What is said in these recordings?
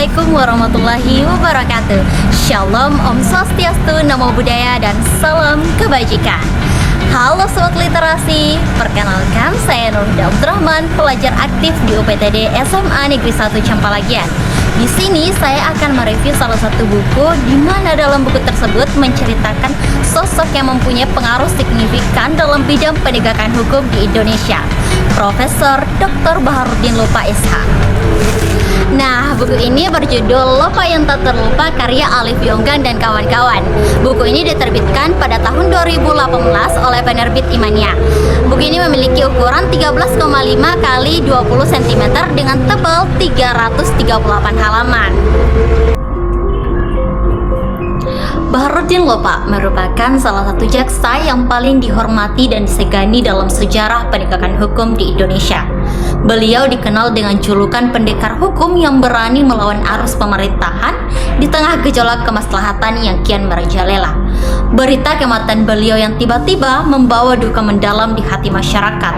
Assalamualaikum warahmatullahi wabarakatuh. Shalom, Om Swastiastu, Namo Buddhaya, dan salam kebajikan. Halo Sobat Literasi, perkenalkan saya Nurhuda Abdurrahman, pelajar aktif di UPTD SMA Negeri 1 Campalagian. Di sini saya akan mereview salah satu buku di mana dalam buku tersebut menceritakan sosok yang mempunyai pengaruh signifikan dalam bidang penegakan hukum di Indonesia, Profesor Dr. Baharudin Lopa SH. Nah, buku ini berjudul Lopa yang Tak Terlupa karya Alif Yonggan dan kawan-kawan. Buku ini diterbitkan pada tahun 2018 oleh penerbit Imania. Buku ini memiliki ukuran 13,5 x 20 cm dengan tebal 338 halaman. Baharudin Lopa merupakan salah satu jaksa yang paling dihormati dan disegani dalam sejarah penegakan hukum di Indonesia. Beliau dikenal dengan julukan pendekar hukum yang berani melawan arus pemerintahan di tengah gejolak kemaslahatan yang kian merajalela. Berita kematian beliau yang tiba-tiba membawa duka mendalam di hati masyarakat.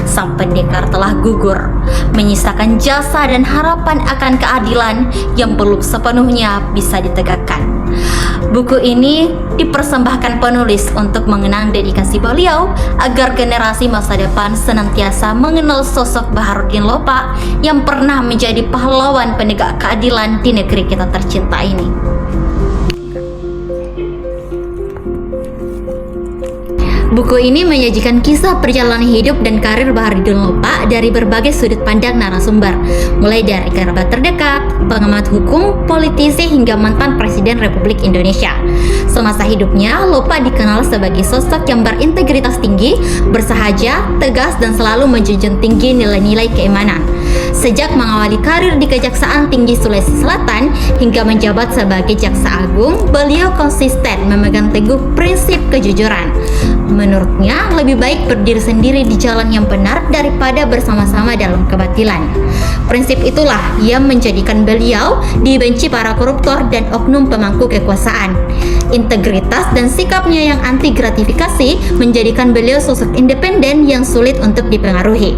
Sang pendekar telah gugur, menyisakan jasa dan harapan akan keadilan yang belum sepenuhnya bisa ditegakkan. Buku ini dipersembahkan penulis untuk mengenang dedikasi beliau agar generasi masa depan senantiasa mengenal sosok Baharudin Lopa yang pernah menjadi pahlawan penegak keadilan di negeri kita tercinta ini. Buku ini menyajikan kisah perjalanan hidup dan karir Baharudin Lopa dari berbagai sudut pandang narasumber, mulai dari kerabat terdekat, pengamat hukum, politisi, hingga mantan Presiden Republik Indonesia. Semasa hidupnya, Lopa dikenal sebagai sosok yang berintegritas tinggi, bersahaja, tegas, dan selalu menjunjung tinggi nilai-nilai keimanan. Sejak mengawali karir di Kejaksaan Tinggi Sulawesi Selatan hingga menjabat sebagai Jaksa Agung, beliau konsisten memegang teguh prinsip kejujuran. Menurutnya, lebih baik berdiri sendiri di jalan yang benar daripada bersama-sama dalam kebatilan. Prinsip itulah yang menjadikan beliau dibenci para koruptor dan oknum pemangku kekuasaan. Integritas dan sikapnya yang anti gratifikasi menjadikan beliau sosok independen yang sulit untuk dipengaruhi.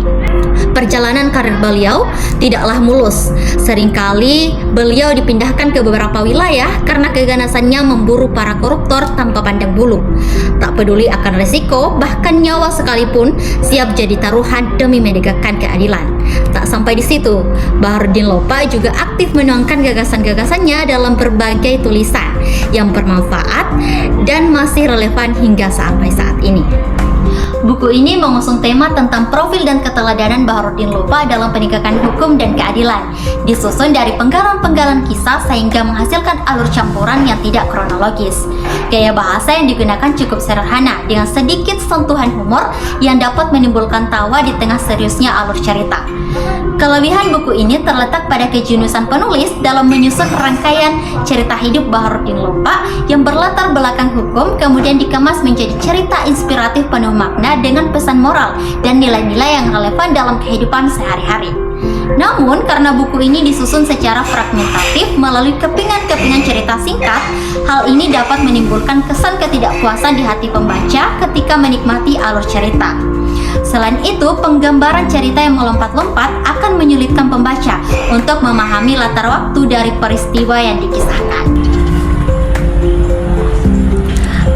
Perjalanan karir beliau tidaklah mulus. Seringkali beliau dipindahkan ke beberapa wilayah karena keganasannya memburu para koruptor tanpa pandang bulu. Tak peduli akan resiko, bahkan nyawa sekalipun siap jadi taruhan demi menegakkan keadilan. Tak sampai di situ, Baharudin Lopa juga aktif menuangkan gagasan-gagasannya dalam berbagai tulisan yang bermanfaat dan masih relevan hingga sampai saat ini. Buku ini mengusung tema tentang profil dan keteladanan Baharudin Lopa dalam penegakan hukum dan keadilan, disusun dari penggalan-penggalan kisah sehingga menghasilkan alur campuran yang tidak kronologis. Gaya bahasa yang digunakan cukup sederhana dengan sedikit sentuhan humor yang dapat menimbulkan tawa di tengah seriusnya alur cerita. Kelebihan buku ini terletak pada kejeniusan penulis dalam menyusun rangkaian cerita hidup Baharudin Lopa yang berlatar belakang hukum, kemudian dikemas menjadi cerita inspiratif penuh makna dengan pesan moral dan nilai-nilai yang relevan dalam kehidupan sehari-hari. Namun, karena buku ini disusun secara fragmentatif melalui kepingan-kepingan cerita singkat, hal ini dapat menimbulkan kesan ketidakpuasan di hati pembaca ketika menikmati alur cerita. Selain itu, penggambaran cerita yang melompat-lompat akan menyulitkan pembaca untuk memahami latar waktu dari peristiwa yang dikisahkan.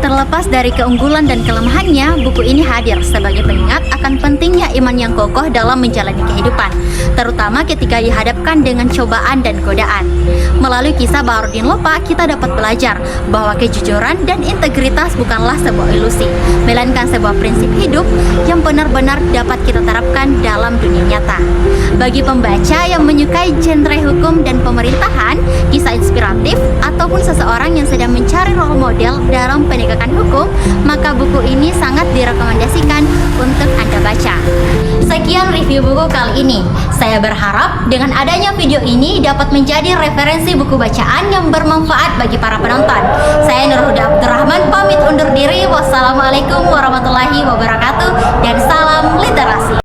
Terlepas dari keunggulan dan kelemahannya, buku ini hadir sebagai pengingat akan pentingnya iman yang kokoh dalam menjalani kehidupan, terutama ketika dihadapkan dengan cobaan dan godaan. Melalui kisah Baharudin Lopa, kita dapat belajar bahwa kejujuran dan integritas bukanlah sebuah ilusi, melainkan sebuah prinsip hidup yang benar-benar dapat kita terapkan dalam dunia nyata. Bagi pembaca yang menyukai genre hukum dan pemerintahan, kisah inspiratif, ataupun seseorang yang sedang mencari role model dalam penegakan hukum, maka buku ini sangat direkomendasikan untuk Anda baca. Sekian review buku kali ini. Saya berharap dengan adanya video ini dapat menjadi referensi buku bacaan yang bermanfaat bagi para penonton. Saya Nurhuda Abdurrahman pamit undur diri. Wassalamualaikum warahmatullahi wabarakatuh dan salam literasi.